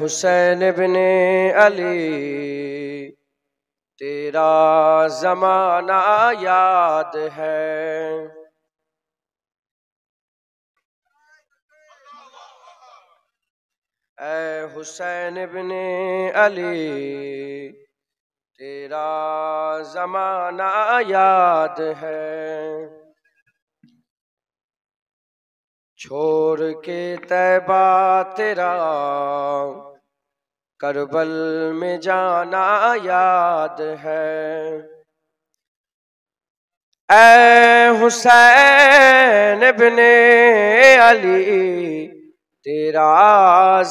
हुसैन इब्ने अली तेरा जमाना याद है। ऐ हुसैन इब्ने अली तेरा जमाना याद है। छोड़ के तैबा तेरा करबल में जाना याद है। ऐ हुसैन इब्ने अली तेरा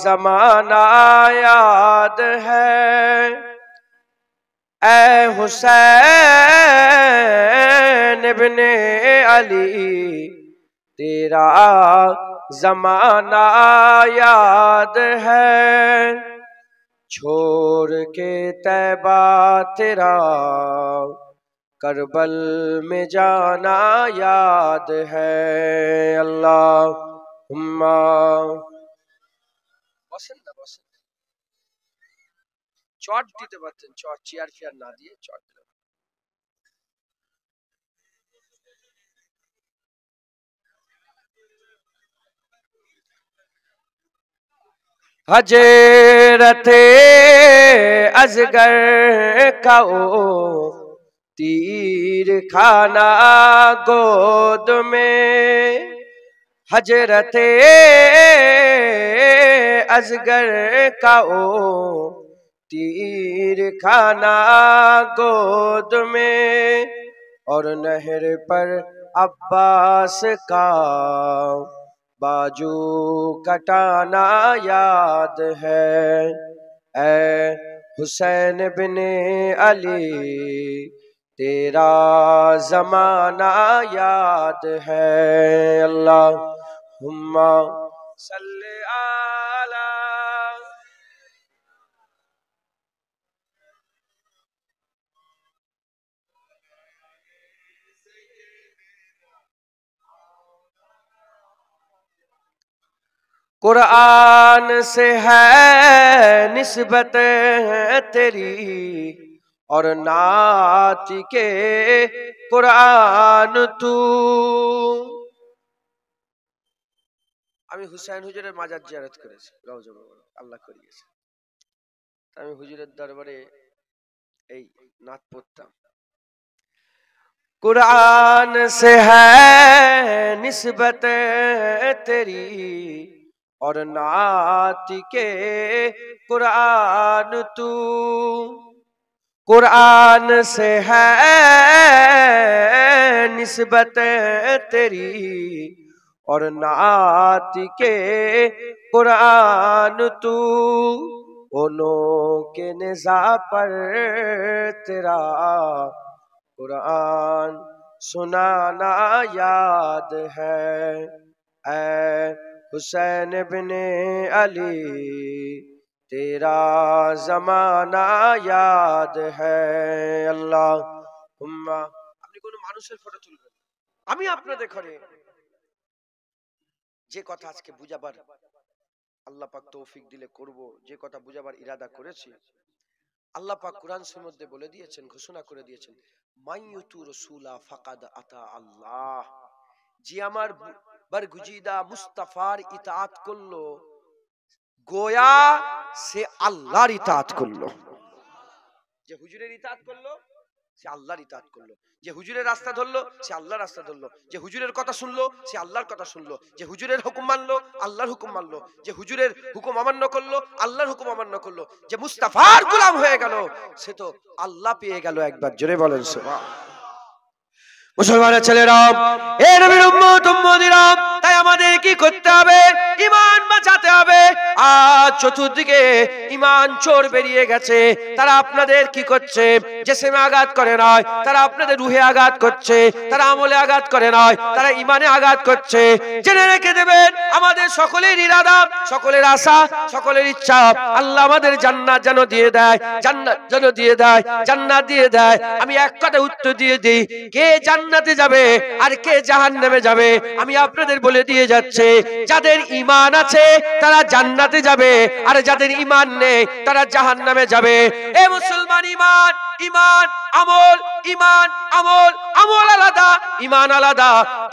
जमाना याद है। ऐ हुसैन इब्ने अली तेरा जमाना याद है। छोड़ के तैबा तेरा करबल में जाना याद है। अल्लाहुम्मा বসেন না বসেন, চট দিতে পারতেন, চট চেয়ার ফিয়ার না দিয়ে চট দিতে। हजरते अजगर का ओ तीर खाना गोद में। हजरते अजगर का ओ तीर खाना गोद में। और नहर पर अब्बास का बाजू कटाना याद है। ऐ हुसैन इब्ने अली तेरा जमाना याद है। अल्लाहुम्मा सल्ले आला। कुरान से है निस्बत तेरी और नात के कुरान तू। আমি হুসাইন হুজুরের মাজার জিয়ারত করেছি, রওজা মোবারক আল্লাহ করিয়েছে। আমি হুজুরের দরবারে এই নাত পড়তাম। कुरान से है निस्बत तेरी और नात के कुरान तू। कुरान से है निस्बत तेरी और नात के कुरान तू। ओनों के निज़ा पर तेरा कुरान सुनाना याद है। ऐ हुसैन इब्ने अली तेरा जमाना याद है। আল্লাহুম্মা। আপনি কোন মানুষের ফটো তুলবেন, আমি আপনাদের ঘরে যে কথা আজকে বুঝাবার আল্লাহ পাক তৌফিক দিলে করব, যে কথা বুঝাবার ইরাদা করেছি আল্লাহ পাক কুরআন শরীফের মধ্যে বলে দিয়েছেন, ঘোষণা করে দিয়েছেন, মাইয়ুতু রাসূলা ফাকাদ আতা আল্লাহ। যে আমার বরগুজিদা মুস্তাফার ইতাআত করলো গোয়া সে আল্লাহর ইতাআত করলো। যে হুজুরের ইতাআত করলো সে আল্লাহর ইতাআত করলো। যে হুজুরের রাস্তা ধরলো সে আল্লাহর রাস্তা ধরলো। যে হুজুরের কথা শুনলো সে আল্লাহর কথা শুনলো। যে হুজুরের হুকুম মানলো আল্লাহর হুকুম মানলো। যে হুজুরের হুকুম অমান্য করলো আল্লাহর হুকুম অমান্য করলো। যে মুস্তাফার গোলাম হয়ে গেল সে তো আল্লাহ পেয়ে গেল একবার। জোরে বলেন সুবহানাল্লাহ। মুসলমানের ছেলেরা, এ নবীর উম্মত উম্মতিরা, তাই আমাদের কি করতে হবে? ঈমান বাঁচাতে হবে। আজ চতুর্দিকে ঈমান চোর বেরিয়ে গেছে। তারা আপনাদের কি করছে? জিসমে আঘাত করে নয়, তারা আপনাদের রুহে আঘাত করছে, তারা আমলে আঘাত করে নয়, তারা ঈমানে আঘাত করছে। জেনে রেখে দেবেন, আমাদের সকলের ইরাদা, সকলের আশা, সকলের ইচ্ছা আল্লাহ আমাদের জান্নাত যেন দিয়ে দেয়, জান্নাত যেন দিয়ে দেয়, জান্নাত দিয়ে দেয়। আমি এক কথা উত্তর দিয়ে দিই, কে জান্নাতে যাবে আর কে জাহান্নামে যাবে আমি আপনাদের বলে দিয়ে যাচ্ছে, যাদের ঈমান আছে তারা জান্নাতে যাবে, আর যাদের ঈমান নেই তারা জাহান্নামে যাবে। এ মুসলমান, ঈমান, ঈমান, আমল, ঈমান, আমল, আমল আলাদা, ঈমান আলাদা।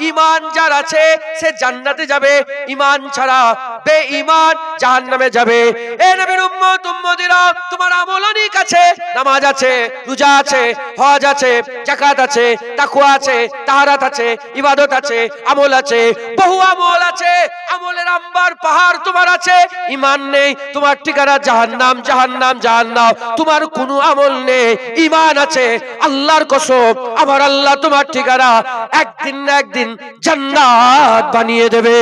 ঈমান যার আছে সে জান্নাতে যাবে, ঈমান ছাড়া বেঈমান জাহান্নামে যাবে। এ নবীর উম্মত, উম্মতিরা, তোমার আমল অনেক আছে, নামাজ আছে, রোজা আছে, হজ আছে, যাকাত আছে, তাকওয়া আছে, তাহারাত আছে, ইবাদত আছে, আমল আছে, বহু আমল আছে, আমলের আম্বার পাহাড় তোমার আছে। ঈমান নেই, তোমার ঠিকানা জাহান্নাম, জাহান্নাম, জাহান্নাম। তোমার কোনো আমল নেই, ঈমান আছে, আল্লাহর কসম আমার আল্লাহ তোমার ঠিকানা একদিন না একদিন জান্নাত বানিয়ে দেবে।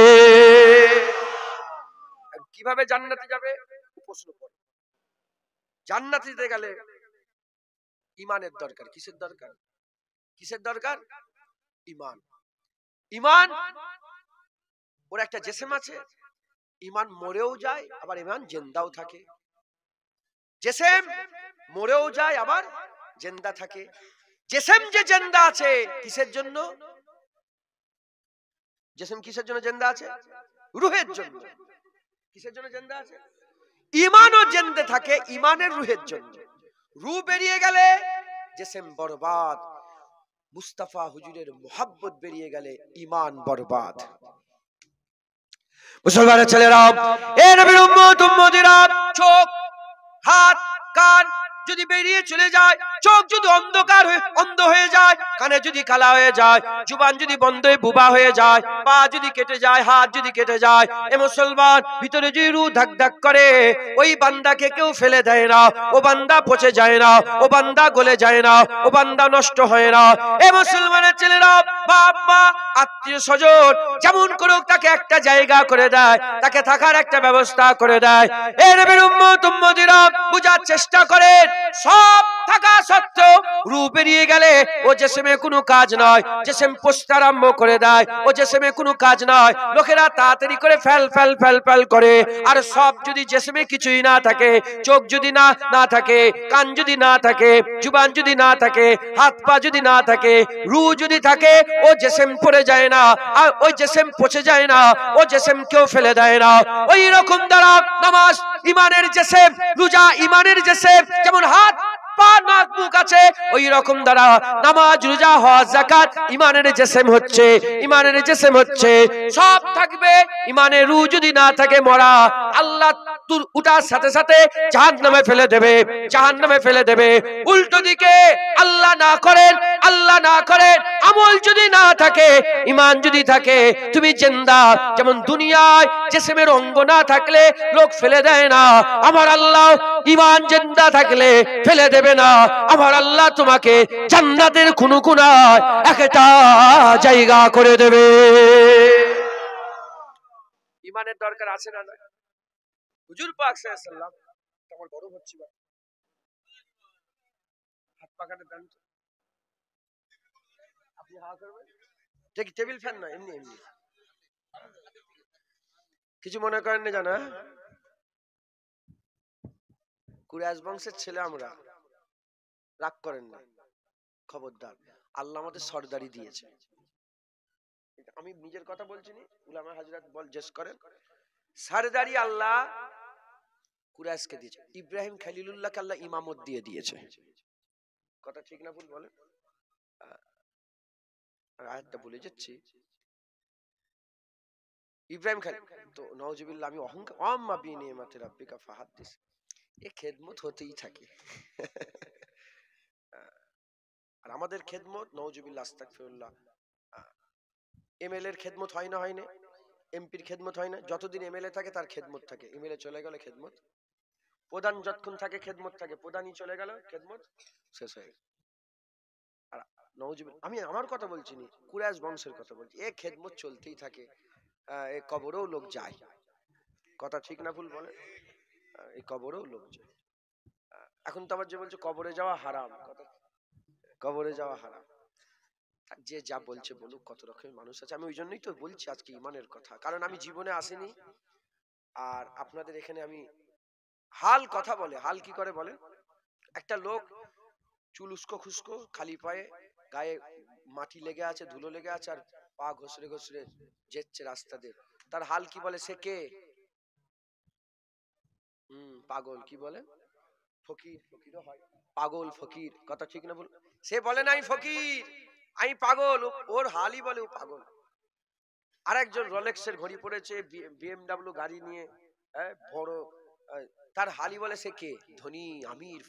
কিভাবে জান্নাতে যাবে প্রশ্ন করে। জান্নাতে যেতে গেলে ঈমানের দরকার। কিসের দরকার? কিসের দরকার? ঈমান। ঈমান, ওর একটা জিসম আছে, ঈমান মরেও যায় আবার ঈমান জিন্দাও থাকে। জিসম মরেও যায় আবার জিন্দা থাকে। জিসম যে জিন্দা আছে কিসের জন্য? জিসম কিসের জন্য জিন্দা আছে? রূহের জন্য। কিসের জন্য জিন্দা আছে? ঈমানও জিন্দা থাকে ঈমানের রূহের জন্য। রূহ বেরিয়ে গেলে জিসম বরবাদ, মুস্তাফা হুজুরের মোহাব্বত বেরিয়ে গেলে ঈমান বরবাদ। মুসলমানের ছেলেরা, এ নবীর উম্মত, উম্মতিরা, চোখ, হাত, কান যদি বেরিয়ে চলে যায়, চোখ যদি অন্ধকার হয়ে অন্ধ হয়ে যায়, কানে যদি কালা হয়ে যায়, জুবান যদি বন্ধ হয়ে বুবা হয়ে যায়, পা যদি কেটে যায়, হাত যদি কেটে যায়, এ মুসলমান ভিতরে যদি রূহ ধাক ধাক করে, ওই বান্দাকে কেউ ফেলে দেয় না, ও বান্দা পচে যায় না, ও বান্দা গলে যায় না, ও বান্দা নষ্ট হয় না। এ মুসলমানের ছেলেরা, বাপ মা আত্মীয় স্বজন যেমন করুক তাকে একটা জায়গা করে দেয়, তাকে থাকার একটা ব্যবস্থা করে দেয়। এ নবীর উম্মত, উম্মতিরা, বুঝার চেষ্টা করেন, সব থাকা সত্ত্বেও রূহ বেরিয়ে গেলে ও জিসমে কোনো কাজ নয়, জিসম পচতে আরম্ভ করে দেয়, ও জিসমে কোনো কাজ নয়। লোকেরা তাড়াতাড়ি করে ফেল ফেল ফেল ফেল করে। আর সব যদি জিসমে কিছুই না থাকে, চোখ যদি না থাকে, কান যদি না থাকে, জুবান যদি না থাকে, হাত পা যদি না থাকে, রূহ যদি থাকে, ও জিসম পড়ে যায় না, আর ওই জিসম পচে যায় না, ও জিসম কেউ ফেলে দেয় না। ওই রকম দ্বারা নামাজ ঈমানের জিসম, রোজা ঈমানের জিসম, যেমন হাত পা নাক মুখ আছে, ওই রকম দ্বারা নামাজ, রোজা, হজ, যাকাত ঈমানের জিসম হচ্ছে, ঈমানের জিসম হচ্ছে। সব থাকবে, ঈমানের রূহ যদি না থাকে মরা, আল্লাহ উঠার সাথে সাথে জাহান্নামে ফেলে দেবে, জাহান্নামে ফেলে দেবে। উল্টো দিকে আল্লাহ না করেন, আল্লাহ না করেন, আমল যদি না থাকে, ঈমান যদি থাকে, তুমি জিন্দা। যেমন দুনিয়ায় জিসমের অঙ্গ না থাকলে লোক ফেলে দেয় না, আমার আল্লাহ ঈমান জিন্দা থাকলে ফেলে দেবে না। আমার আল্লাহ তোমাকে জান্নাতের কোনো কোনায় একটা জায়গা করে দেবে। ঈমানের দরকার আছে না? হুজুর পাক সাল্লাল্লাহু আলাইহি ওয়াসাল্লাম, আমার গরম হচ্ছে, হাত পাকাতে দেন, আপনি হাওয়া করবেন, ঠিক টেবিল ফ্যান না, এমনি এমনি কিছু মনে করেন না জানা। কুরাইশ বংশের ছেলে আমরা, রাগ করেন না, খবরদার। আল্লাহ আমাদের সরদারি দিয়েছে, আমি নিজের কথা বলছি না, উলামা হযরত বল জেস করেন, সরদারি আল্লাহ কুরাইশকে দিয়েছে। ইব্রাহিম খলিলুল্লাহকে আল্লাহ ইমামত দিয়ে দিয়েছে। কথা ঠিক না ভুল বলেন? আয়াতটা বলে যাচ্ছি, ইব্রাহিম খালিল তো নাউজুবিল্লাহ, আমি অহংকার, আম্মা বিনিয়ামাতি রাব্বিকা ফাহাদ্দিস, এ খেদমত হতেই থাকে। আর আমাদের খেদমত নাউজুবিল্লাহ আস্তাগফিরুল্লাহ, এমএলএ এর খেদমত হয় না, হয় না, এমপির খেদমত হয় না। যতদিন এমএলএ থাকে তার খেদমত থাকে, এমএলএ চলে গেলে খেদমত, প্রধান যতক্ষণ থাকে খেদমত থাকে, প্রধানই চলে গেল খেদমত শেষ হয়ে গেল। আর নাউজুবিল্লাহ, আমি আমার কথা বলছি না, কুরাইশ বংশের কথা বলছি, এ খেদমত চলতেই থাকে। এই কবরেও লোক যায়, কথা ঠিক না ভুল বলে, এই কবরেও লোক যায়। এখন তো আবার যে বলছে কবরে যাওয়া হারাম, কথা কবরে যাওয়া হারাম। যে যা বলছে বলুক, কত রকমের মানুষ আছে। আমি ওই জন্যই তো বলছি আজকে ইমানের কথা, কারণ আমি জীবনে আসিনি। আর আপনাদের এখানে আমি হাল কথা বলে, হাল কি করে বলেন? একটা লোক চুল উস্কো খুস্কো, খালি পায়ে, গায়ে মাটি লেগে আছে, ধুলো লেগে আছে, আর পা ঘষরে ঘষরে যেচ্ছে রাস্তা দিয়ে, তার হাল কি বলে? সে কে? পাগল। কি বলে? ফকির। ফকিরও হয় পাগল, ফকির, কথা ঠিক না বল? সে বলে না আমি ফকির, আমি পাগল, ওর হালই বলে ও পাগল। আর একজন রোলেক্সের ঘড়ি পড়েছে, বিএমডব্লিউ গাড়ি নিয়ে, বড়, তার হালি বলে সে কে? ধনী, আমির,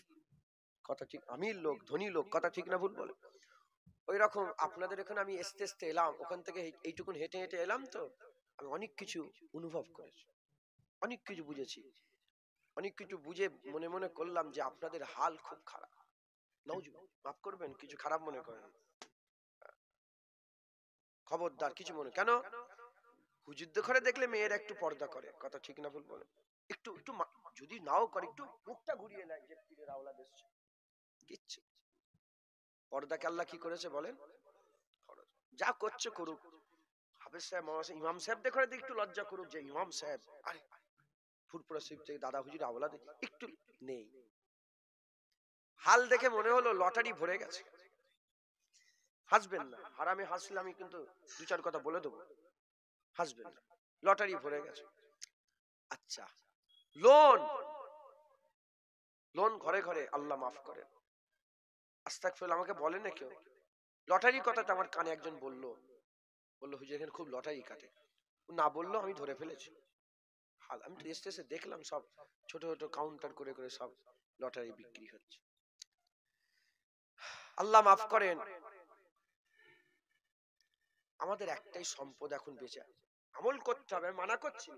কথা ঠিক, আমির লোক, ধনী লোক, কথা ঠিক না ভুল বলে? ওই রকম আপনাদের এখানে আমি আস্তে আস্তে এলাম, ওখান থেকে এইটুকুন হেঁটে হেঁটে এলাম, তো আমি অনেক কিছু অনুভব করেছি, অনেক কিছু বুঝেছি, অনেক কিছু বুঝে মনে মনে করলাম যে আপনাদের হাল খুব খারাপ। নাউজুবিল্লাহ, মাফ করবেন, কিছু খারাপ মনে করেন, খবরদার কিছু মনে, কেন? হুজুরদের ঘরে দেখলে মেয়েরা একটু পর্দা করে, কথা ঠিক না ভুল বলে? একটু একটু যদি নাও করে, একটু মুখটা ঘুরিয়ে নেয় যে পীরের আওলাদ এসছে, কিচ্ছু। পর্দাকে আল্লাহ কি করেছে বলেন? যা করছে করুক, হাফেজ সাহেব, ইমাম সাহেবদের ঘরে একটু লজ্জা করুক, যে ইমাম সাহেব, আরে ফুরপুরা শরীফ থেকে দাদা হুজুর আওলাদ একটু নেই। হাল দেখে মনে হলো লটারি ভরে গেছে। হাসবেন না, হারামে হাসলে আমি কিন্তু দু চার কথা বলে দেবো, হাসবেন না, লটারি ভরে গেছে। আচ্ছা, লোন, লোন ঘরে ঘরে, আল্লাহ মাফ করে, আস্তাগফিরুল্লাহ, আমাকে বলে না কেউ, লটারির কথাটা আমার কানে একজন বললো হুজুর এখানে খুব লটারি কাটে, না বললো আমি ধরে ফেলেছি। হাল আমি তো এসে দেখলাম সব ছোট ছোট কাউন্টার করে করে সব লটারি বিক্রি হচ্ছে। আল্লাহ মাফ করেন, আমাদের একটাই সম্পদ এখন বেঁচে, আমল করতে হবে, মানা করছি,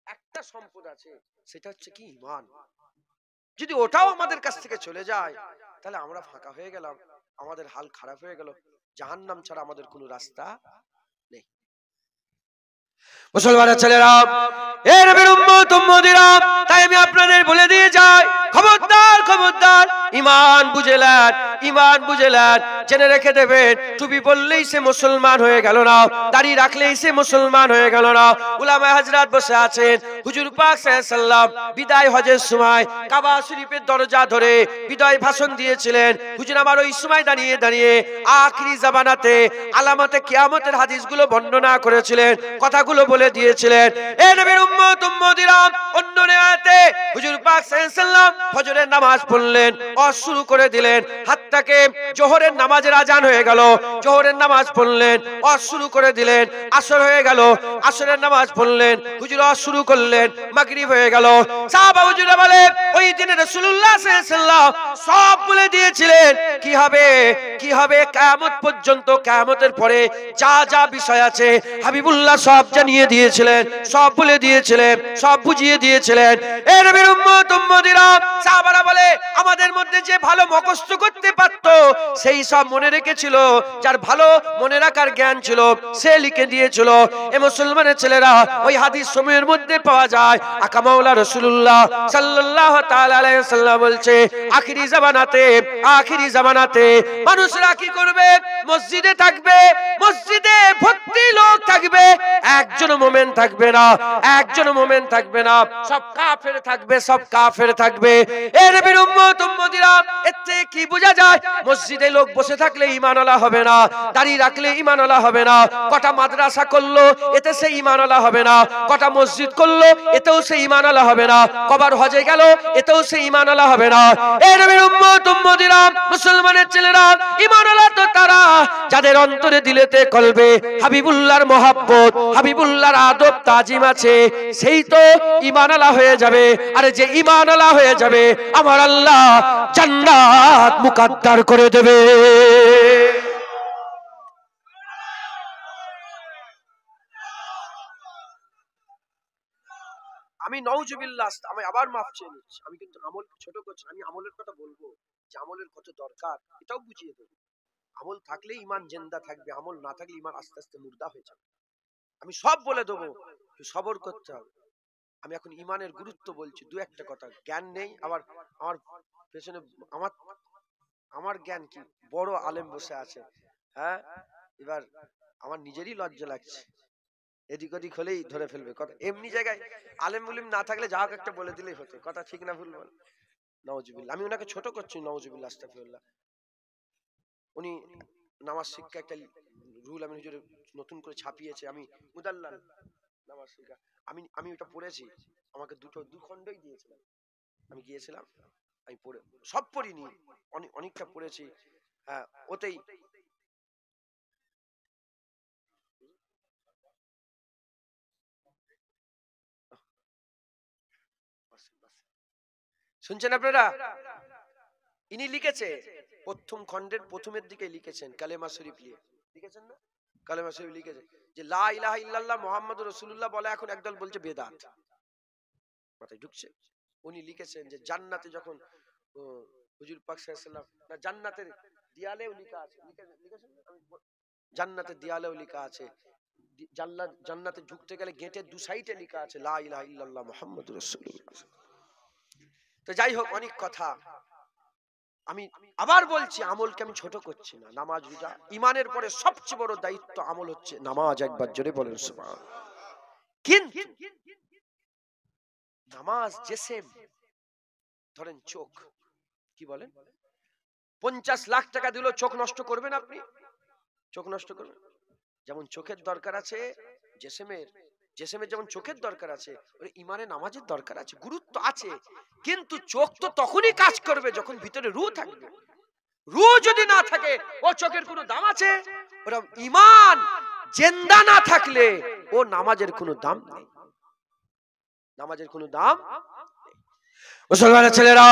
একটা সম্পদ আছে, সেটা হচ্ছে কি? ঈমান। যদি ওটাও আমাদের কাছ থেকে চলে যায়, তাহলে আমরা ফাঁকা হয়ে গেলাম, আমাদের হাল খারাপ হয়ে গেল, জাহান্নাম ছাড়া আমাদের কোনো রাস্তা নেই। মুসলমানের ছেলেরা, এ নবীর উম্মত উম্মতিরা, তাই আমি আপনাদের বলে দিয়ে যাই, খবরদার খবরদার, ঈমান বুঝেলেন, ঈমান বুঝেলেন, জেনে রেখে দেবেন, টুপি পরলেই সে মুসলমান হয়ে গেল না, দাড়ি রাখলেই সে মুসলমান হয়ে গেল না। উলামায়ে হযরত বসে আছেন, হুজুর পাক সাল্লাল্লাহু আলাইহি সাল্লাম বিদায় হজের সময় কাবা শরীফের দরজা ধরে বিদায় ভাষণ দিয়েছিলেন। হুজুর আমার ওই সময় দাঁড়িয়ে দাঁড়িয়ে আখিরি জামানাতে আলামতে কিয়ামতের হাদিসগুলো বর্ণনা করেছিলেন, কথাগুলো বলে দিয়েছিলেন। এ নবীর উম্মত উম্মতিরা, অন্য রিওয়ায়াতে হুজুর পাক সাল্লাল্লাহু আলাইহি সাল্লাম ফজরের নামাজ পড়লেন, ওয়াজ শুরু করে দিলেন, হাতটাকে জোহরের নামাজের আজান হয়ে গেল, জোহরের নামাজ পড়লেন, ওয়াজ শুরু করে দিলেন, আসর হয়ে গেল, আসরের নামাজ পড়লেন, হুজুর ওয়াজ শুরু করলেন, মাগরিব হয়ে গেল। সাহাবা হুজুরা বলে, ওই দিনে রাসূলুল্লাহ সাল্লাল্লাহু আলাইহি সাল্লাম সব বলে দিয়েছিলেন কি হবে, কি হবে কিয়ামত পর্যন্ত, কিয়ামতের পরে যা যা বিষয় আছে হাবিবুল্লাহ সব জানিয়ে দিয়েছিলেন, সব বলে দিয়েছিলেন, সব বুঝিয়ে দিয়েছিলেন। এ নবীর উম্মত উম্মতিরা, সাহাবারা বলে, আমাদের মধ্যে যে ভালো মুখস্থ করতে পারতো সেই সব মনে রেখেছিল, যার ভালো মনে রাখার জ্ঞান ছিল সে লিখে দিয়েছিল। এ মুসলমানের ছেলেরা, ওই হাদিস সময়ের মধ্যে পাওয়া যায়, আকা মাওলা রাসূলুল্লাহ সাল্লাল্লাহু তাআলা আলাইহি ওয়াসাল্লাম বলছে, আখিরি জামানাতে, আখিরি জামানাতে মানুষরা কি করবে? মসজিদে থাকবে, মসজিদে ভর্তি লোক থাকবে, একজন মুমিন থাকবে না, একজন মুমিন থাকবে না, সব কাফের থাকবে, সব কাফের থাকবে। এ নবীর উম্মত উম্মতিরা, এতে কি বোঝা যায়? মসজিদে লোক বসে থাকলে ঈমানওয়ালা হবে না, দাড়ি রাখলে ঈমানওয়ালা হবে না, কটা মাদ্রাসা করলো এতে সে ঈমানওয়ালা হবে না, কটা মসজিদ করলো এতেও সে ঈমানওয়ালা হবে না, কবার হজে গেল এতেও সে ঈমানওয়ালা হবে না। এ নবীর উম্মত উম্মতিরা, মুসলমানের ছেলেরা, ঈমানওয়ালা তো তারা যাদের অন্তরে দিলেতে কলবে হাবিবুল্লাহর মহব্বত, হাবিবুল্লাহর আদব তাজিম আছে, সেই তো ঈমানওয়ালা হয়ে যাবে। আরে যে ঈমানওয়ালা হয়ে যাবে, আমার আল্লাহ জান্নাত মুকদ্দার করে দেবে। আমি নাউজুবিল্লাহ, আমি আবার মাফ চেয়ে নিচ্ছি, আমি কিন্তু আমল ছোট করছি, আমি আমলের কথা বলবো, যে আমলের কত দরকার এটাও বুঝিয়ে দেবো। আমল থাকলে ঈমান জিন্দা থাকবে, আমল না থাকলে ঈমান আস্তে আস্তে মুর্দা হয়ে যাবে। আমি সব বলে দেবো, সবর করতে হবে। আমি এখন ঈমানের গুরুত্ব বলছি, দু একটা কথা, জ্ঞান নেই, আবার আমার পেছনে আমার আমার জ্ঞান কি, বড় আলেম বসে আছে, হ্যাঁ, এবার আমার নিজেরই লজ্জা লাগছে, এদিক ওদিক হলেই ধরে ফেলবে কথা। এমনি জায়গায় আলেম মুলিম না থাকলে যা হোক একটা বলে দিলেই হতো, কথা ঠিক না ভুল বল? নাউজুবিল্লাহ, আমি ওনাকে ছোট করছি, নাউজুবিল্লাহ আস্তাগফিরুল্লাহ। উনি নামাজ শিক্ষা একটা রুল আমি হুজুর নতুন করে ছাপিয়েছে, আমি মুদাল্লাল নামাজ শিক্ষা, আমি আমি ওটা পড়েছি, আমাকে দু খণ্ডই দিয়েছিলাম, আমি গিয়েছিলাম, আমি পড়ে সব পড়িনি, অনেকটা পড়েছি, হ্যাঁ ওতেই। শুনছেন আপনারা? ইনি লিখেছে প্রথম খণ্ডের প্রথমের দিকে লিখেছেন, কালেমা শরীফ লিখেছেন না, কালেমা শরীফ লিখেছে যে লা ইলাহা ইল্লাল্লাহ মুহাম্মাদুর রাসূলুল্লাহ বলা এখন একদল বলছে বেদাত, মাথায় ঢুকছে? উনি লিখেছেন যে জান্নাতে যখন হুজুর পাক সাল্লাল্লাহু আলাইহি ওয়াসাল্লাম, না জান্নাতের দেয়ালেও লেখা আছে, লিখেছেন না? জান্নাতের দেয়ালেও লেখা আছে, জান্নাতে ঢুকতে গেলে গেটের দু সাইডে লেখা আছে লা ইলাহা ইল্লাল্লাহ মুহাম্মাদুর রাসূলুল্লাহ। তো যাই হোক, অনেক কথা, আমি আবার বলছি, আমলকে আমি ছোট করছি না। নামাজ রোজা ইমানের পরে সবচেয়ে বড় দায়িত্ব আমল হচ্ছে নামাজ, একবার জোরে বলেন সুবহানাল্লাহ। কিন্তু নামাজ জেসেম, ধরেন চোখ, কি বলেন, 50 লাখ টাকা দিলেও চোখ নষ্ট করবেন আপনি? চোখ নষ্ট করবেন? যেমন চোখের দরকার আছে জেসেমের যেমন চোখের দরকার আছে, ওই ইমানে নামাজের দরকার আছে, গুরুত্ব আছে। কিন্তু চোখ তো তখনই কাজ করবে যখন ভিতরে রূহ থাকবে। রূহ যদি না থাকে ও চোখের কোনো দাম আছে? ওরকম ঈমান জিন্দা না থাকলে ও নামাজের কোনো দাম নেই, নামাজের কোনো দাম। মুসলমানের ছেলেরা,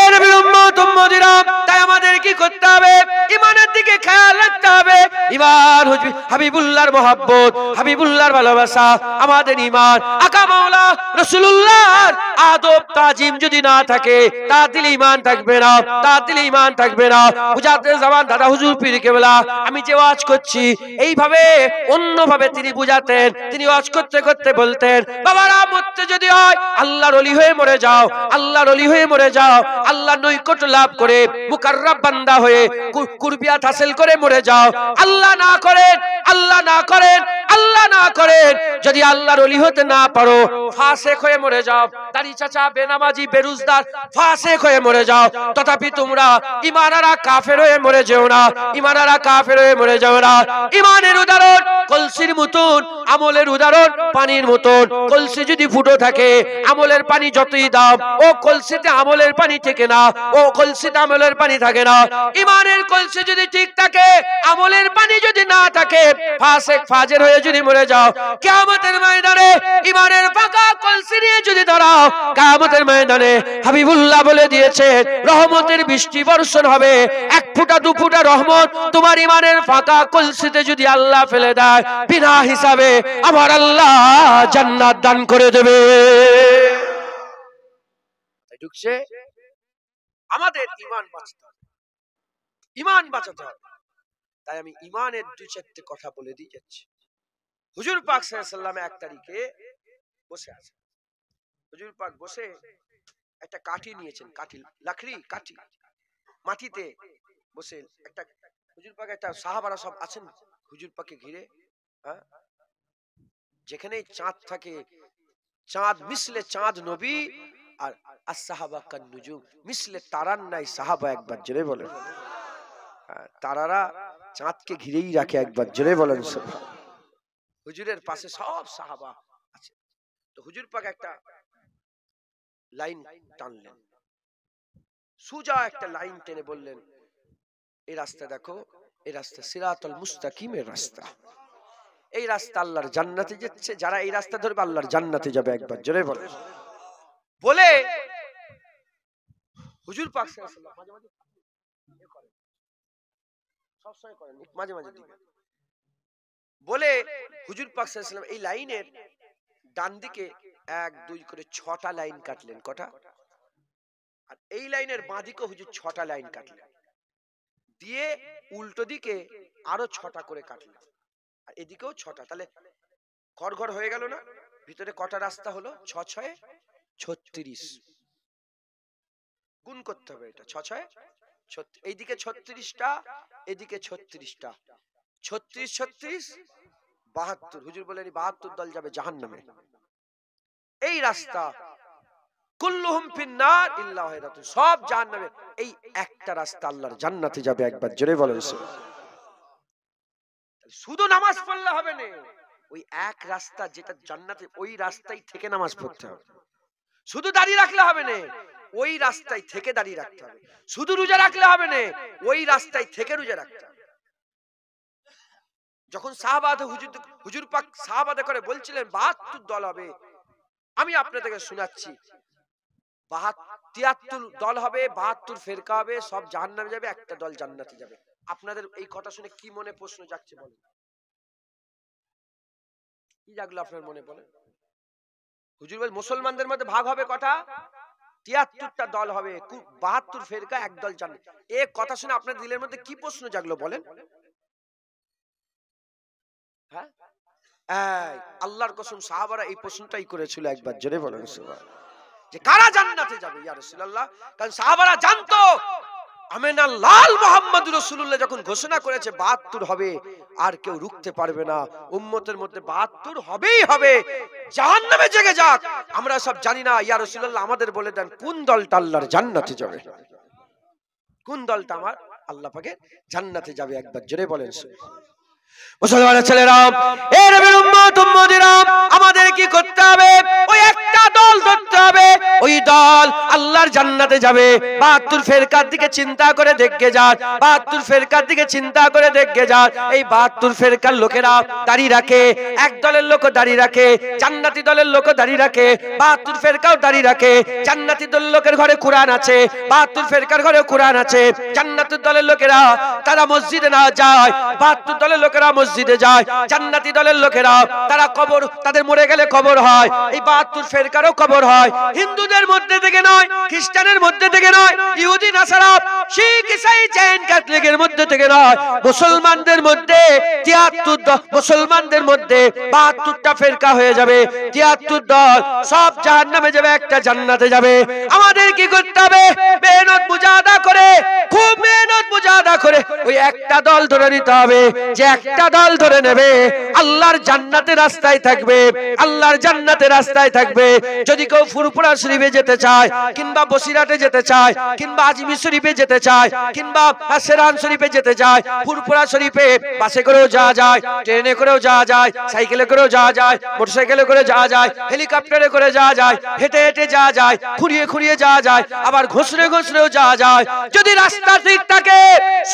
এ নবীর উম্মত উম্মতিরা, তাই আমাদের কি করতে হবে? ঈমানের দিকে খেয়াল রাখতে হবে। ঈমান হাবিবুল্লাহর মহব্বত, হাবিবুল্লাহর ভালোবাসা আমাদের ঈমান। আকা মাওলা রাসূলুল্লাহর আদব তাজিম যদি না থাকে, তাতিল ঈমান থাকবে না, তাতিল ঈমান থাকবে না। বুঝাতে জামান দাদা হুজুর পীর কেবলা, আমি যে ওয়াজ করছি এইভাবে অন্যভাবে তিনি বুঝাতেন। তিনি ওয়াজ করতে করতে বলতেন, বাবারা মরতে যদি হয় আল্লাহর ওলি হয়ে মরে যাও, আল্লাহর ওলি হয়ে মরে যাও, আল্লাহর নৈকট্য লাভ করে মুকাররাব বান্দা হয়ে কুরবিয়াত হাসিল করে মরে যাও। আল্লাহ না করেন, আল্লাহ না করেন, আল্লাহ না করেন, যদি আল্লাহর ওলি হতে না পারো, ফাসিক হয়ে মরে যাও, দাড়ি চাচা, বেনামাজি, বেরুজদার, ফাসিক হয়ে মরে যাও। তথাপি তোমরা ঈমানারা কাফের হয়ে মরে যেও না, ঈমানারা কাফের হয়ে মরে যাও না। ঈমানের উদাহরণ কলসির মতন, আমলের উদাহরণ পানির মতন। কলসি যদি ফুটো থাকে, আমলের পানি যতই দাও, ও কলসিতে আমলের পানি থেকে না, ও কলসিতে আমলের পানি থাকে না। ঈমানের কলসি যদি ঠিক থাকে, আমলের পানি যদি না থাকে, ফাসিক ফাজির হয়ে যদি মরে যাও, কিয়ামতের ময়দানে ঈমানের পাকা কলসি নিয়ে যদি দাঁড়াও, কিয়ামতের ময়দানে হাবিবুল্লাহ বলে দিয়েছে রহমতের বৃষ্টি বর্ষণ হবে। 1 ফোঁটা 2 ফোঁটা রহমত তোমার ঈমানের ফাঁকা কলসিতে যদি আল্লাহ ফেলে দেয়, বিনা হিসাবে আমার আল্লাহ জান্নাত দান করে দেবে। ঢুকছে? আমাদের ঈমান বাঁচাতে হবে, ঈমান বাঁচাতে হবে। তাই আমি ঈমানের 2-4টে কথা বলে দিয়ে যাচ্ছি। হুজুর পাক সাল্লাল্লাহু আলাইহি ওয়াসাল্লাম 1 তারিখে বসে আছেন। হুজুর পাক বসে একটা কাঠি নিয়েছেন, কাঠি, লাকড়ি কাঠি, মাটিতে বসে একটা, হুজুর পাক একটা, সাহাবারা সব আছেন হুজুর পাককে ঘিরে, হ্যাঁ, যেখানে চাঁদ থাকে, চাঁদ মিসলে চাঁদ নবী, আর আসহাবা কান নুজুম মিসলে তারার নাই সাহাবা, একবার জোরে বলেন। তারারা চাঁদকে ঘিরেই রাখে, একবার জোরে বলেন সুবহানাল্লাহ। হুজুরের পাশে সব সাহাবা আছে। তো হুজুর পাক একটা লাইন টানলেন, সুজা একটা লাইন টেনে বললেন, এই রাস্তা দেখো, এই রাস্তা সিরাতুল মুস্তাকিমের রাস্তা, এই রাস্তা আল্লাহর জান্নাতে যাচ্ছে, যারা এই রাস্তা ধরবে আল্লাহর জান্নাতে যাবে, একবার জোরে বলে। বলে হুজুর পাক সাল্লাল্লাহু আলাইহি ওয়াসাল্লাম মাঝে মাঝে দিবেন, বলে হুজুর পাক সাল্লাল্লাহু আলাইহি ওয়াসাল্লাম এই লাইনের ডান দিকে 1 2 করে 6টা লাইন কাটলেন। কটা? আর এই লাইনের বাঁ দিকে হুজুর 6টা লাইন কাটলেন, দিয়ে উল্টো দিকে আরো 6টা করে কাটলেন, আর এদিকেও 6টা। তাহলে ঘর ঘর হয়ে গেল না? ভিতরে কটা রাস্তা হলো? 6 6 36। গুণ করতে হবে এটা, 6 6 এইদিকে 36টা, এদিকে 36টা, 36 36 72। হুজুর বলেন 72 দল যাবে জাহান্নামে। এই রাস্তা কুল্লুহুম ফিন্নার ইল্লা ওয়াহিদাতুন, সব জাহান্নামে। এই একটা রাস্তা আল্লাহর জান্নাতে যাবে। একবার জোরে বলেন সুবহানাল্লাহ। শুধু নামাজ পড়লে হবে না, ওই এক রাস্তা যেটা জান্নাতে, ওই রাস্তায় থেকে নামাজ পড়তে হবে। শুধু দাঁড়িয়ে রাখলে হবে না, ওই রাস্তায় থেকে দাঁড়িয়ে রাখতে হবে। শুধু রোজা রাখলে হবে না, ওই রাস্তায় থেকে রোজা রাখতে হবে। যখন সাহাবাতে হুজুর পাক সাহাবাতে করে বলছিলেন 72 দল হবে, আমি আপনাদেরকে শোনাচ্ছি 73 দল হবে, 72 ফেরকা হবে, সব জাহান্নামে যাবে, একটা দল জান্নাতে যাবে। আপনাদের এই কথা শুনে কি মনে প্রশ্ন জাগছে বলেন? কি জাগলো আপনার মনে বলেন? হুজুর বল মুসলমানদের মধ্যে ভাগ হবে কটা? 73টা দল হবে, 72 ফেরকা, এক দল জান্নাত। এই কথা শুনে আপনার দিলের মধ্যে কি প্রশ্ন জাগলো বলেন? হ্যাঁ, আল্লাহর কসম সাহাবারা এই প্রশ্নটাই করেছিল। একবার জোরে বলেন সুবহানাল্লাহ, যে কারা জান্নাতে যাবে ইয়া রাসূলুল্লাহ। কারণ সাহাবারা জানতো আমেনা লাল মুহাম্মদুর রাসূলুল্লাহ যখন ঘোষণা করেছে 72 হবে, আর কেউ রুখতে পারবে না। উম্মতের মধ্যে 72 হবেই হবে, জাহান্নামে জেগে যাক। আমরা সব জানি না, ইয়া রাসূলুল্লাহ আমাদের বলে দেন কোন দলটা আল্লাহর জান্নাতে যাবে, কোন দলটা আমার আল্লাহ পাকের জান্নাতে যাবে। একবার জোরে বলেন সুবহানাল্লাহ। মুসলমানের ছেলেরা, এ নবীর উম্মত উম্মতিরা, আমাদের কি করতে হবে? ওই একটা দল ধরতে হবে, ওই দল আল্লাহর জান্নাতে যাবে। 72 ফেরকার দিকে চিন্তা করে দেখে যান, 72 ফেরকার দিকে চিন্তা করে দেখে যান। এই 72 ফেরকার লোকেরা দাড়ি রাখে, এক দলের লোক দাড়ি রাখে, জান্নাতি দলের লোক দাড়ি রাখে, 72 ফেরকাও দাড়ি রাখে। জান্নাতি দলের লোকের ঘরে কোরআন আছে, 72 ফেরকার ঘরে কোরআন আছে। জান্নাতি দলের লোকেরা তারা মসজিদে না যায়, 72 দলের লোকেরা মসজিদে যায়। জান্নাতি দলের লোকেরা তারা কবর, তাদের মরে গেলে কবর হয়, এই 72 ফেরকারও কবর হয়। হিন্দুদের মধ্যে থেকে নয়, খ্রিস্টানের মধ্যে থেকে নয়, ইহুদি নাসারা শিখ ইসাই জৈন ক্যাথলিকের মধ্যে থেকে নয়, মুসলমানদের মধ্যে 73 মুসলমানদের মধ্যে 72টা ফেরকা হয়ে যাবে। 73 দল সব জাহান্নামে যাবে, একটা জান্নাতে যাবে। আমাদের কি করতে হবে? মেহনত মুজাহাদা করে, খুব মেহনত মুজাহাদা করে ওই একটা দল ধরে নিতে হবে। যে একটা দল ধরে নেবে আল্লাহর জান্নাতের রাস্তায় থাকবে, আল্লাহর জান্নাতের রাস্তায় থাকবে। যদি কেউ ফুরফুরা শরীফে যেতে চায়, কিংবা বসিরাটে যেতে চায়, কিংবা আজমির শরীফে যেতে চায়, কিংবা সেরান শরীফে যেতে চায়, ফুরফুরা শরীফে বাসে করেও যাওয়া যায়, ট্রেনে করেও যাওয়া যায়, সাইকেলে করেও যাওয়া যায়, মোটরসাইকেলে করে যাওয়া যায়, হেলিকপ্টারে করে যাওয়া যায়, হেঁটে হেঁটে যাওয়া যায়, খুঁড়িয়ে খুঁড়িয়ে যাওয়া যায়, আবার ঘষড়ে ঘষড়েও যাওয়া যায়। যদি রাস্তা ঠিক থাকে,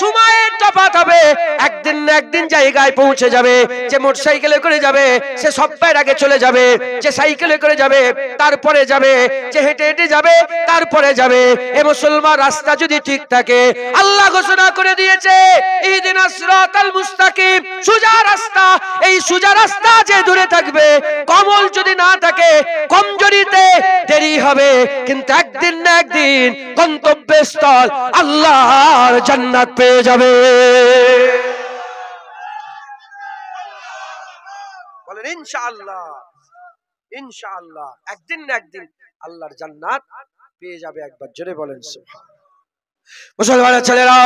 সময়ের তফাৎ হবে, একদিন না একদিন জায়গায় পৌঁছে যাবে। যে মোটরসাইকেলে করে যাবে সে সবার আগে চলে যাবে, যে সাইকেলে করে যাবে তারপরে যাবে, যে হেঁটে হেঁটে যাবে তারপরে যাবে। এ মুসলমান, রাস্তা যদি ঠিক থাকে, আল্লাহ ঘোষণা করে দিয়েছে ইহদিনাস সিরাতাল মুস্তাকিম, সোজা রাস্তা। এই সোজা রাস্তা যে দূরে থাকবে, কমল যদি না থাকে, কমজোরিতে দেরি হবে, কিন্তু একদিন না একদিন গন্তব্যস্থল আল্লাহর জান্নাত পেয়ে যাবে। বলেন ইনশাআল্লাহ, ইনশাআল্লাহ একদিন না একদিন আল্লাহর জান্নাত পেয়ে যাবে। একবার জোরে বলেন সুবহানাল্লাহ। মুসলমানের ছেলেরা,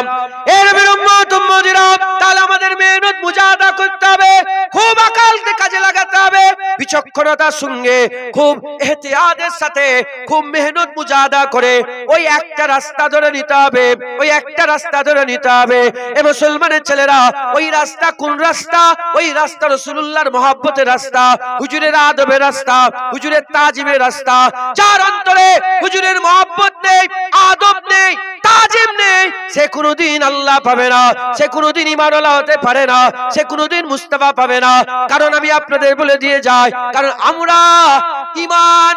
এর নবীর উম্মত উম্মতিরা, তাহলে আমাদের মেহনত মুজাহাদা করতে হবে, খুব আকালকে কাজে লাগাতে হবে, বিচক্ষণতার সঙ্গে, খুব ইহতিয়াতের সাথে, খুব মেহনত মুজাহাদা করে ওই একটা রাস্তা ধরে নিতে হবে, ওই একটা রাস্তা ধরে নিতে হবে। এ মুসলমানের ছেলেরা, ওই রাস্তা কোন রাস্তা? ওই রাস্তা রাসূলুল্লাহর মহব্বতের রাস্তা, হুজুরের আদবের রাস্তা, হুজুরের তাজিমের রাস্তা। যার অন্তরে হুজুরের মহব্বত নেই, আদব নেই, তাজিম নেই, সে কোনোদিন আল্লাহ পাবে না, সে কোনোদিন ঈমানওয়ালা হতে পারে না, সে কোনোদিন মুস্তাফা পাবে না। কারণ আমি আপনাদের বলে দিয়ে যাই, কারণ আমরা ঈমান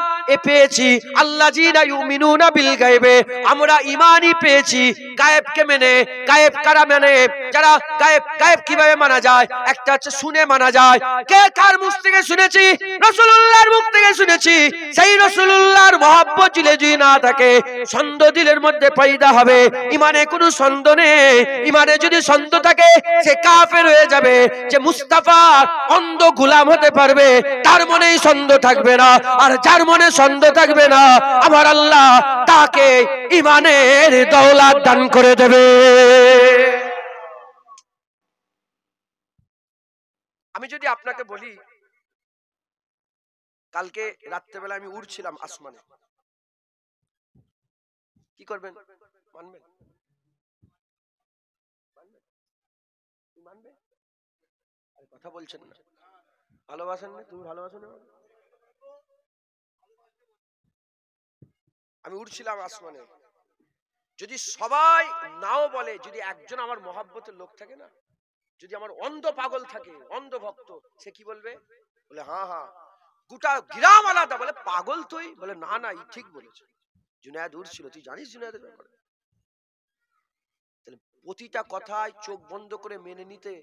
পেয়েছি আল্লাযীনা ইউমিনুনা বিল গায়বে, আমরা ঈমানই পেয়েছি গায়েবকে মেনে। গায়েব কারা মানে? যারা গায়েব। গায়েব কিভাবে মানা যায়? একটা হচ্ছে শুনে মানা যায়। কে কার মুখ থেকে শুনেছি? রাসূলুল্লাহর মুখ থেকে শুনেছি। সেই রাসূলুল্লাহর মহব্বত যদি না থাকে, সন্দেহ দিলের মধ্যে পয়দা হবে। ইমানে কোনো সন্দেহ নেই, ইমানে যদি সন্দেহ থাকে সে কাফের হয়ে যাবে। যে মুস্তাফার অন্ধ গোলাম হতে পারবে, তার মনেই সন্দেহ থাকবে না। আর যার মনে সন্দেহ থাকবে না, আমার আল্লাহ তাকে ইমানের দৌলত দান করে দেবে। আমি যদি আপনাকে বলি কালকে রাত্রেবেলা আমি উড়ছিলাম আসমানে, কি করবেন? মানবেন? মানবে? আর কথা বলছেন না, ভালোবাসেন না? তুমি ভালোবাসো না? আমি উড়ছিলাম আসমানে, যদি সবাই নাও বলে, যদি একজন আমার মহাব্বতের লোক থাকে না, যদি আমার অন্ধ পাগল থাকে, অন্ধ ভক্ত, সে কি বলবে? বলে হ্যাঁ হ্যাঁ। গোটা গ্রাম আলাদা বলে পাগল তুই, বলে না না, ঠিক বলেছে। জুনায়েদ উড়ছিল, তুই জানিস জুনায়েদের ব্যাপারে? তাহলে প্রতিটা কথায় চোখ বন্ধ করে মেনে নিতে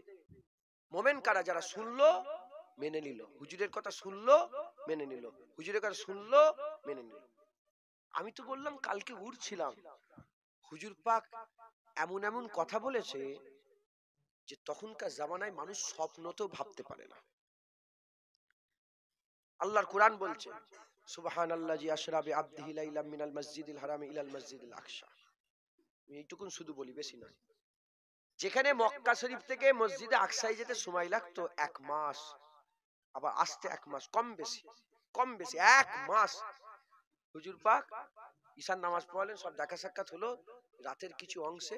মোমেন কারা? যারা শুনলো মেনে নিল, হুজুরের কথা শুনলো মেনে নিল, হুজুরের কথা শুনলো মেনে নিল। আমি তো বললাম কালকে উড়ছিলাম, হুজুর পাক এমন এমন কথা বলেছে যে তখনকার জামানায় মানুষ স্বপ্নতেও ভাবতে পারে না। আল্লাহর কোরআন বলছে সুবহানাল্লাযী আসরা বিআবদিহি লাইলাম মিনাল মসজিদিল হারামি ইলাল মসজিদিল আকসা। আমি এইটুকুন শুধু বলি, বেশি নয়। যেখানে মক্কা শরীফ থেকে মসজিদে আকসায় যেতে সময় লাগতো 1 মাস, আবার আসতে 1 মাস, কম বেশি 1 মাস। হুজুর পাক ঈশার নামাজ পড়লেন, সব দেখা সাক্ষাৎ হলো, রাতের কিছু অংশে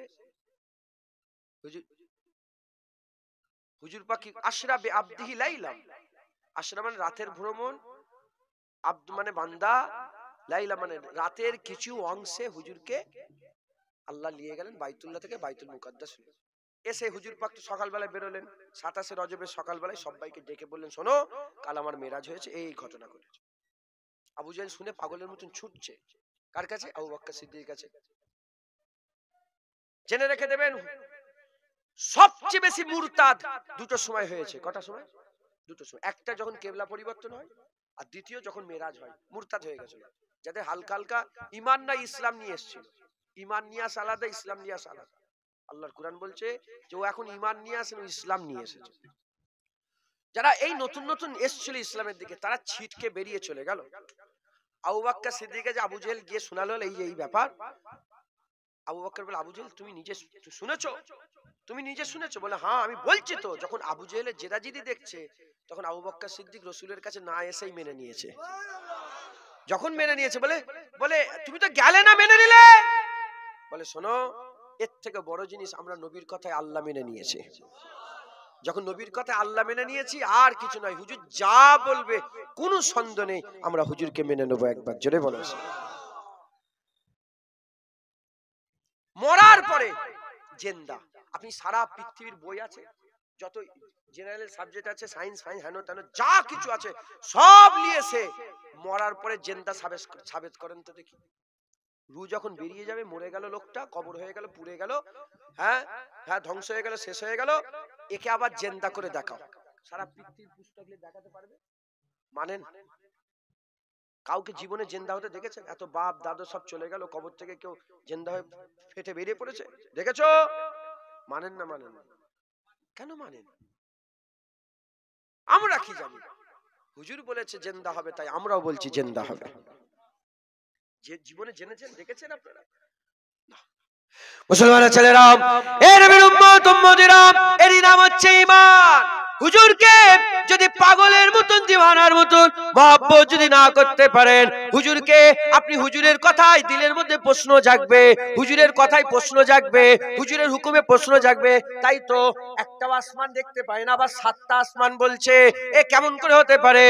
হুজুর পাক আসরা বিআবদিহি লাইলাম, আসরা মানে রাতের ভ্রমণ, আব্দ মানে বান্দা, লাইলা মানে রাতের কিছু অংশে হুজুরকে আল্লাহ নিয়ে গেলেন বাইতুল্লাহ থেকে বাইতুল মুকাদ্দাস। এসে হুজুর পাক সকালবেলায় বেরোলেন, 27 রজবের সকালবেলায় সবাইকে ডেকে বললেন, শোনো কাল আমার মেরাজ হয়েছে, এই ঘটনা ঘটেছে। আবু জাহেল শুনে পাগলের মতন ছুটছে, কার কাছে? আবু বকর সিদ্দিকের কাছে। জেনে রেখে দেবেন, সবচেয়ে বেশি মুরতাদ দুটো সময় হয়েছে। কটা সময়? দুটো সময়। একটা যখন কেবলা পরিবর্তন হয়, আর দ্বিতীয় যখন মেরাজ হয়, মুরতাদ হয়ে গেছিল। যাদের হালকা হালকা ঈমান না ইসলাম নিয়ে এসেছিল। ঈমান নিয়ে আসা আলাদা, ইসলাম নিয়ে আসা আলাদা। আল্লাহর কোরআন বলছে যে ও এখন ঈমান নিয়ে আসেন, ইসলাম নিয়ে এসেছে। যারা এই নতুন নতুন এসেছিল ইসলামের দিকে, তারা ছিটকে বেরিয়ে চলে গেল। আবু বকর সিদ্দিক যে আবু জেহেল গিয়ে শোনালো এই যে এই ব্যাপার। আবু বকর বলে, আবু জেহেল তুমি নিজে শুনেছো? তুমি নিজে শুনেছো? বলে হ্যাঁ আমি বলছি তো। যখন আবু জেহেলের জেদাজিদি দেখছে, তখন আবু বকর সিদ্দিক রসুলের কাছে না এসেই মেনে নিয়েছে। যখন মেনে নিয়েছে, বলে বলে তুমি তো গেলে না, মেনে নিলে? বলে শোনো, এর থেকে বড় জিনিস আমরা নবীর কথায় আল্লাহ মেনে নিয়েছে। যখন নবীর কথায় আল্লাহ মেনে নিয়েছি, আর কিছু নয়, হুজুর যা বলবে কোনো সন্দেহ নেই, আমরা হুজুরকে মেনে নেবো। একবার জোরে বলো। মরার পরে জেন্দা, আপনি সারা পৃথিবীর বই আছে, যত জেনারেল সাবজেক্ট আছে, সায়েন্স হেন তেন যা কিছু আছে, সব নিয়েছে মরার পরে জেন্দা সাবেত করেন তো দেখি। রু যখন বেরিয়ে যাবে, মরে গেল লোকটা, কবর হয়ে গেল, পুড়ে গেল, হ্যাঁ হ্যাঁ ধ্বংস হয়ে গেল, শেষ হয়ে গেল, একে আবার জেন্দা করে দেখাও। সারা পৃথিবীর পুস্তক দেখাতে পারবে? মানেন? কাউকে জীবনে জেন্দা হতে দেখেছেন? এত বাপ দাদু সব চলে গেল, কবর থেকে কেউ জেন্দা হয়ে ফেটে বেরিয়ে পড়েছে দেখেছো? মানেন না? মানেন না? কেন মানেন? আমরা কি জানি? হুজুর বলেছে জেন্দা হবে, তাই আমরাও বলছি জেন্দা হবে। যে জীবনে জেনেছেন, দেখেছেন আপনারা? মুসলমানের ছেলেরা, এর নবীর উম্মত উম্মতিরা, এরই নাম হচ্ছে ঈমান। হুজুরকে যদি পাগলের মতন, দিওয়ানার মতন মহব্বত যদি না করতে পারেন, হুজুরকে আপনি হুজুরের কথায় দিলের মধ্যে প্রশ্ন জাগবে, হুজুরের কথায় প্রশ্ন জাগবে, হুজুরের হুকুমে প্রশ্ন জাগবে। তাই তো একটা আসমান দেখতে পায় না, আবার 7টা আসমান বলছে। এ কেমন করে হতে পারে?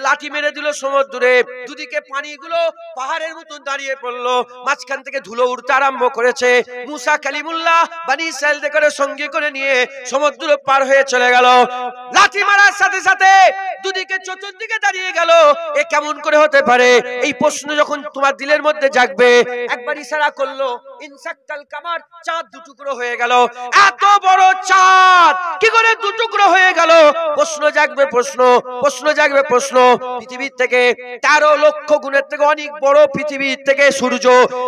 লাঠি মেরে দিল সমুদ্রে, দুদিকে পানিগুলো পাহাড়ের মতন দাঁড়িয়ে পড়লো, মাঝখান থেকে ধুলো উড়তে আরম্ভ করেছে। মুসা কালিমুল্লাহ বনি ইসরাঈলদের করে সঙ্গে করে নিয়ে সমুদ্র পার হয়ে চলে গেল। লাঠি মারার সাথে সাথে দুদিকে চতুর্দিকে দাঁড়িয়ে গেল। এ কেমন করে হতে পারে? এই প্রশ্ন যখন তোমার দিলের মধ্যে জাগবে, একবার ইশারা করলো, ইনসাক্তাল কামার, চাঁদ দুটুকরো হয়ে গেল। এত বড় চাঁদ কি করে দুটুকরো হয়ে গেল? প্রশ্ন জাগবে, প্রশ্ন জাগবে, প্রশ্ন। পৃথিবীর থেকে 13 লক্ষ গুণের থেকে অনেক বড় পৃথিবীর থেকে সূর্য,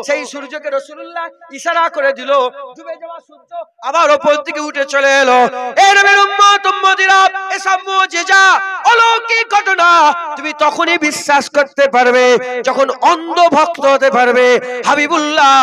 সেই সূর্যকে রাসূলুল্লাহ ইশারা করে দিল, ডুবে যাওয়া সূর্য আবার উপর দিকে উঠে চলে এলো। এর নবীর উম্মত উম্মতিরা, এসব মুজিজা অলৌকিক ঘটনা তুমি তখনই বিশ্বাস করতে পারবে যখন অন্ধ ভক্ত হতে পারবে, হাবিবুল্লাহ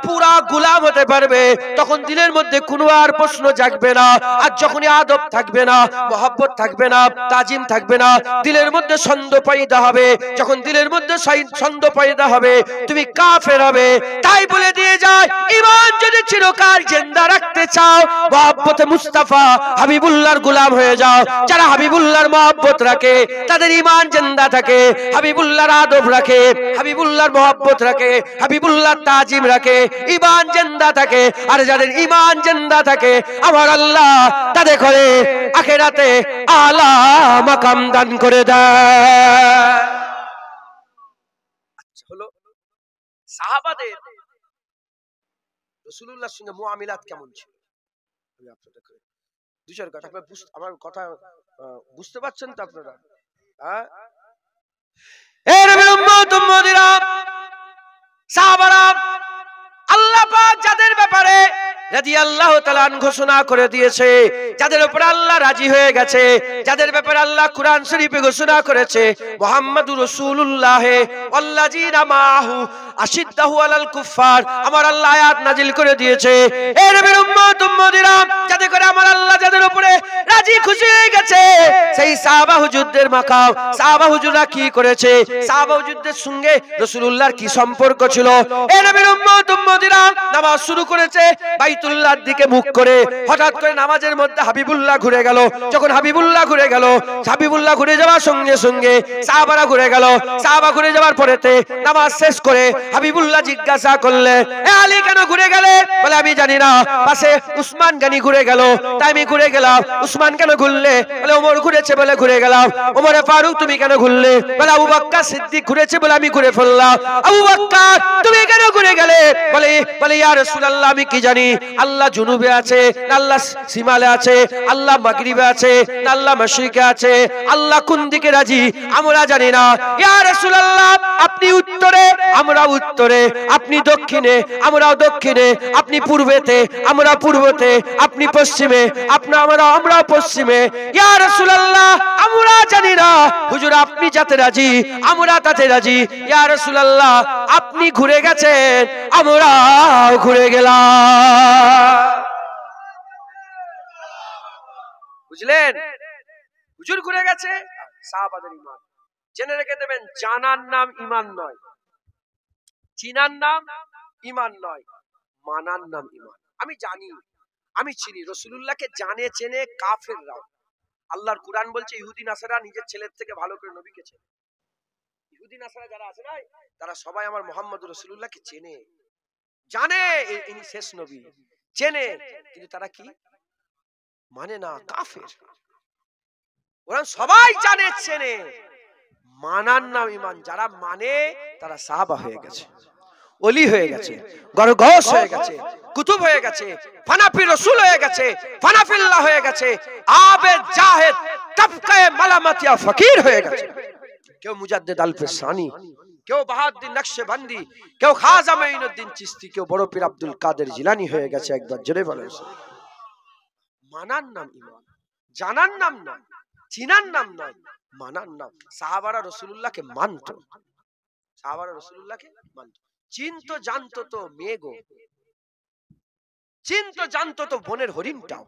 পুরা গোলাম হতে পারবে। তখন দিলের মধ্যে কোনো আর প্রশ্ন জাগবে না। আর যখনই আদব থাকবে না, মহব্বত থাকবে না, তাজিম থাকবে না, দিলের মধ্যে সন্দেহ পয়দা হবে। যখন দিলের মধ্যে সন্দেহ পয়দা হবে, তুমি কাফের হবে। তাই বলে দিয়ে যায়, ঈমান যদি চিরকাল জিন্দা রাখতে চাও, মহব্বতে মুস্তাফা হাবিবুল্লাহর গোলাম হয়ে যাও। যারা হাবিবুল্লাহর মহব্বত রাখে তাদের ঈমান জিন্দা থাকে, হাবিবুল্লাহর আদব রাখে, হাবিবুল্লাহর মহব্বত রাখে, হাবিবুল্লাহর তাজিম রাখে, ঈমান জিন্দা থাকে। আর যাদের ঈমান জিন্দা থাকে, আমার আল্লাহ তাদের করে আখিরাতে আলা মাকাম দান করে দেয়। আচ্ছা, হলো সাহাবাদের রাসূলুল্লাহর সঙ্গে মুআমিলাত কেমন ছিল, আমি আপনাদেরকে দুই চার কথা, আমার কথা বুঝতে পারছেন তো আপনারা? হ্যাঁ, এর নবীর উম্মত উম্মতিরা, সাহাবারা, আল্লাহ পাক যাদের ব্যাপারে রাদিয়াল্লাহু তাআলা ঘোষণা করে দিয়েছে, যাদের উপর আল্লাহ রাজি হয়ে গেছে, যাদের ব্যাপারে আল্লাহ কুরআন শরীফে ঘোষণা করেছে, মুহাম্মাদুর রাসূলুল্লাহ ওয়াল্লাযীনা মাআহু আশিদ্দাহু আলাল কুফার, আমার আল্লাহ আয়াত নাজিল করে দিয়েছে। এর নবীর উম্মত উম্মতিরা, যাতে করে আমার আল্লাহ যাদের উপরে রাজি খুশি হয়ে গেছে, সেই সাহাবা হুজুরদের মাকাম, সাহাবা হুজুররা কি করেছে, সাহাবা হুজুরদের সঙ্গে রাসূলুল্লাহর কি সম্পর্ক ছিল। এর নবীর উম্মত উম্মতিরা নামাজ শুরু করেছে বাইতুল্লাহর দিকে মুখ করে, হঠাৎ করে নামাজের মধ্যে হাবিবুল্লাহ ঘুরে গেল। যখন হাবিবুল্লাহ ঘুরে গেল, হাবিবুল্লাহ ঘুরে যাওয়ার সঙ্গে সঙ্গে সাহাবারা ঘুরে গেল। সাহাবা ঘুরে যাওয়ার পরেতে নামাজ শেষ করে হাবিবুল্লাহ জিজ্ঞাসা করলে, এ আলী কেন ঘুরে গেলে? বলে আমি জানি না, পাশে উসমান গানি ঘুরে গেল তাই আমি ঘুরে গেলাম। উসমান কেন ঘুরলে? বলে ওমর ঘুরেছে বলে ঘুরে গেলাম। ওমরে ফারুক তুমি কেন ঘুরলে? বলে আবু বকর সিদ্দিক ঘুরেছে বলে আমি ঘুরে ফেললাম। আবু বকর তুমি কেন ঘুরে গেলে? বলে ইয়া রাসূলুল্লাহ আমি কি জানি, আল্লাহ জুনুবে আছে না আল্লাহ শিমালে আছে, আল্লাহ মাগরিবে আছে না আল্লাহ মাশরিকে আছে, আল্লাহ কোন দিকে রাজি আমরা জানি না। ইয়া রাসূলুল্লাহ আপনি উত্তরে আমরা উত্তরে, আপনি দক্ষিণে আমরাও দক্ষিণে, আপনি পূর্বেতে আমরা পূর্বতে, আপনি পশ্চিমে আমরা পশ্চিমে। ইয়া রাসূলুল্লাহ আমরা জানি না, হুজুর আপনি যাতে রাজি আমরা তাতে রাজি। ইয়া রাসূলুল্লাহ আপনি ঘুরে গেছেন আমরাও ঘুরে গেলাম। বুঝলেন? হুজুর ঘুরে গেছে, সাহাবাদের ঈমান জেনে রেখে দেবেন। জানার নাম ঈমান নয়, চিনার নাম ঈমান নয়, মানার নাম ঈমান। আমি জানি, আমি চিনি, রাসূলুল্লাহকে জানে চেনে কাফেররাও। আল্লাহর কুরআন বলছে ইহুদি নাসারা নিজের ছেলের থেকে ভালো করে নবীকে চেনে। ইহুদি নাসারা যারা আছে না, তারা সবাই আমার মুহাম্মদুর রাসূলুল্লাহকে চেনে, জানে ইনি শেষ নবী, চেনে, কিন্তু তারা কি মানে না, কাফের। ওরা সবাই জানে চেনে, মানার নাম ঈমান। যারা মানে তারা সাহাবা হয়ে গেছে, ওলি হয়ে গেছে, গরগস হয়ে গেছে, কুতুব হয়ে গেছে, ফানাফি রাসূল হয়ে গেছে, ফানাফিল্লাহ হয়ে গেছে, আবেদ জাহেদ তাবকায়ে মালামাতিয়া ফকির হয়ে গেছে। কেউ মুজাদ্দিদ আল-ফিসানি, কেউ বাহাউদ্দিন নকশবন্দি, কেউ খাজা মাঈনুদ্দিন চিশতি, কেউ বড় পীর আব্দুল কাদের জিলানী হয়ে গেছে। একবার জোরে বলেন। মানার নাম ঈমান, জানার নাম নয়, চিনার নাম নয়, মানার নাম। সাহাবারা রাসূলুল্লাহকে মানতো, সাহাবারা রাসূলুল্লাহকে মানতো, চিনতো জানতো তো মেঘও, চিনতো জানতো তো বনের হরিণটাও,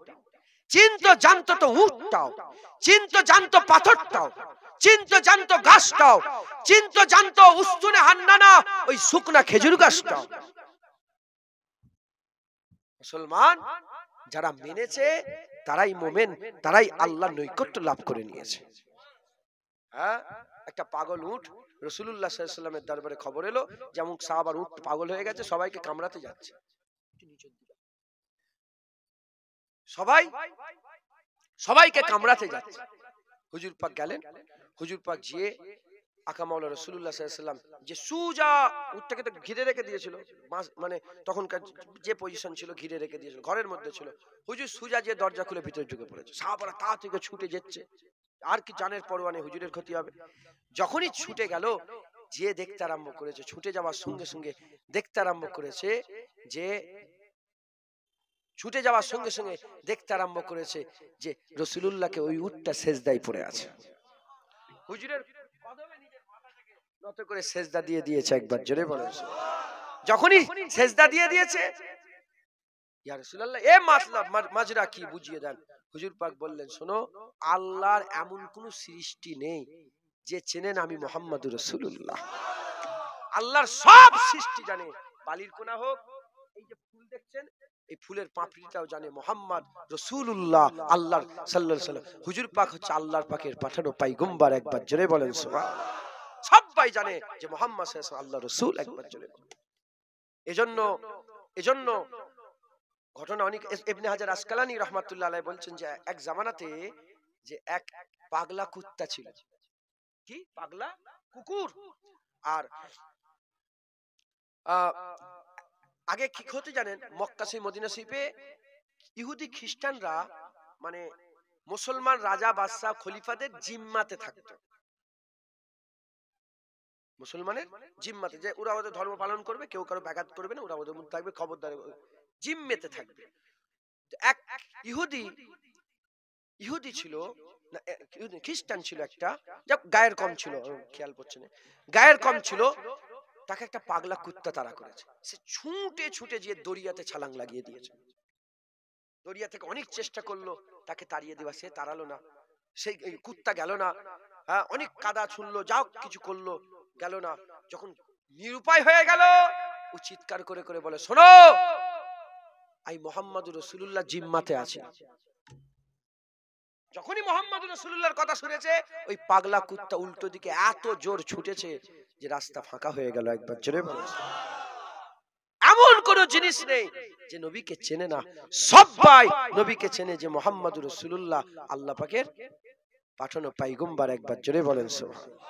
চিনতো জানতো তো উটটাও, চিনতো জানতো পাথরটাও, চিনতো জানতো গাছটাও, চিনতো জানতো উস্তুনে হান্নানা ওই শুকনা খেজুর গাছটাও। মুসলমান যারা মেনেছে তারাই মোমেন, তারাই আল্লাহর নৈকট্য লাভ করে নিয়েছে। হ্যাঁ, একটা পাগল উট রাসূলুল্লাহ সাল্লাল্লাহু আলাইহি ওয়াসাল্লামের দরবারে খবর এলো, যেমন সাহাবার উট পাগল হয়ে গেছে, সবাইকে কামড়াতে যাচ্ছে। সবাইকে কামড়াতে যাচ্ছে। হুজুর পাক গেলেন, হুজুর পাক গিয়ে আকা মাওলা রাসূলুল্লাহ সাল্লাল্লাহু আলাইহি ওয়াসাল্লাম যে সুজা উটটাকে তো ঘিরে রেখে দিয়েছিল, মানে তখনকার যে পজিশন ছিল ঘিরে রেখে দিয়েছিল, ঘরের মধ্যে ছিল। হুজুর সুজা যে দরজা খুলে ভিতরে ঢুকে পড়েছে। সাহাবারা তা থেকে ছুটে যাচ্ছে, আর কি জানের পরোয়া নেই, হুজুরের ক্ষতি হবে। যখনই ছুটে গেল, যে দেখতে আরম্ভ করেছে, ছুটে যাওয়ার সঙ্গে সঙ্গে দেখতে আরম্ভ করেছে যে ছুটে যাওয়ার সঙ্গে সঙ্গে দেখতে আরম্ভ করেছে যে রাসূলুল্লাহকে ওই উটটা সেজদায় পড়ে আছে। হুজুরের কদমে নিজের মাথাটাকে নত করে সেজদা দিয়ে দিয়েছে, একবার জোরে বলেন। যখনই সেজদা দিয়ে দিয়েছে, ইয়া রাসূলুল্লাহ এ মাতলাব মাজরা কি বুঝিয়ে দেন। হুজুর পাক বললেন, শোনো, আল্লাহর এমন কোন সৃষ্টি নেই যে চেনেন আমি মুহাম্মদুর রাসূলুল্লাহ। আল্লাহর সব সৃষ্টি জানে, বালির কোনা হোক, এই যে ফুল দেখছেন, এই ফুলের পাপড়িটাও জানে মুহাম্মদ রাসূলুল্লাহ আল্লাহর সাল্লাল্লাহু আলাইহি ওয়াসাল্লাম। হুজুর পাক হচ্ছে আল্লাহর পাকের পাঠানো পয়গম্বর, একবার জোরে বলেন সুবহানাল্লাহ। সবাই জানে যে মুহাম্মদ সাল্লাল্লাহু আলাইহি ওয়াসাল্লাম আল্লাহর রাসূল, একবার জোরে বলেন। এজন্য ঘটনা অনেক, ইবনে হাজার আসকালানী রাহমাতুল্লাহ আলাইহি বলছেন যে এক জামানাতে যে এক পাগলা কুত্তা ছিল। কি পাগলা কুকুর। আর আগে কি হতে জানেন, মক্কা সেই মদিনা শরীফে ইহুদি খ্রিস্টানরা মানে মুসলমান রাজা বাদশা খলিফাদের জিম্মাতে থাকতো। মুসলমানের জিম্মাতে, যে ওরা ওদের ধর্ম পালন করবে, কেউ কারো ব্যাঘাত করবে না, ওরা ওদের মধ্যে থাকবে, খবরদার জিম্মেতে থাকবে। এক ইহুদি ছিল না, খ্রিস্টান ছিল একটা, গায়ের কম ছিল, খেয়াল করছে না, গায়ের কম ছিল, তাকে একটা পাগলা কুত্তা তাড়া করেছে। সে ছুটে ছুটে গিয়ে দরিয়াতে ছালাং লাগিয়ে দিয়েছে। দরিয়া থেকে অনেক চেষ্টা করলো তাকে তাড়িয়ে দেওয়া, সে তাড়ালো না, সেই কুত্তা গেল না। হ্যাঁ, অনেক কাদা ছুঁড়লো, যাও কিছু করলো, গেল না। যখন নিরুপায় হয়ে গেল, ও চিৎকার করে করে বলে, শোনো, আই মুহাম্মদুর রাসূলুল্লাহ জিম্মাতে আছে। যখনই মুহাম্মদুর রাসূলুল্লাহর কথা শুনেছে, ওই পাগলা কুত্তা উল্টো দিকে এত জোর ছুটেছে যে রাস্তা ফাঁকা হয়ে গেল, একবার জোরে বলো। এমন কোন জিনিস নেই যে নবীকে চেনে না, সবাই নবীকে চেনে যে মুহাম্মদুর রাসূলুল্লাহ আল্লাহ পাকের পাঠানো পয়গম্বর, একবার জোরে বলেন সুবহানাল্লাহ।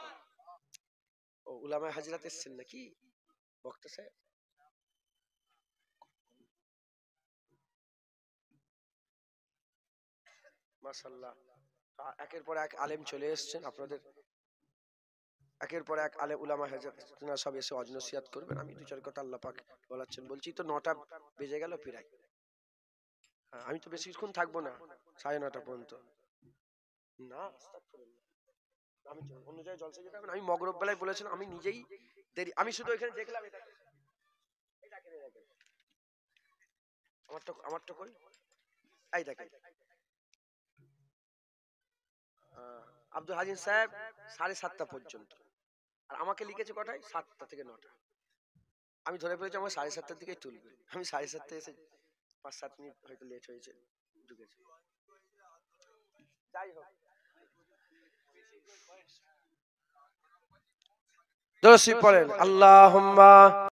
ও উলামায়ে হাজরাত এসেছেন নাকি বক্তা সাহেব? মাশাআল্লাহ, একের পর এক আলেম চলে এসেছেন আপনাদের, একের পর এক আলেম উলামায়ে হাজরাত সব এসে ওয়াজ নসিহত করবেন। আমি দু চার কথা আল্লাহ পাক বলাচ্ছেন, বলছি তো 9টা বেজে গেল প্রায়। আমি তো বেশিক্ষণ থাকবো না, 9:30 পর্যন্ত না। আমি তো অন্য জায়গায় জলসা যেতে হবে না। আমি মগরব বেলায় বলেছিলাম, আমি নিজেই দেরি, আমি শুধু এখানে দেখলাম আমারটা কই, এই দেখেন আব্দুল হাজিম সাহেব 7:30 পর্যন্ত, আর আমাকে লিখেছে কটায়, 7টা থেকে 9টা। আমি ধরে ফেলেছি আমার 7:30 দিকেই তুলবে। আমি 7:30 এসে 5-7 মিনিট হয়তো লেট হয়েছে, ঢুকেছি। যাই হোক, দরুদ শরীফ পড়েন, আল্লাহুম্মা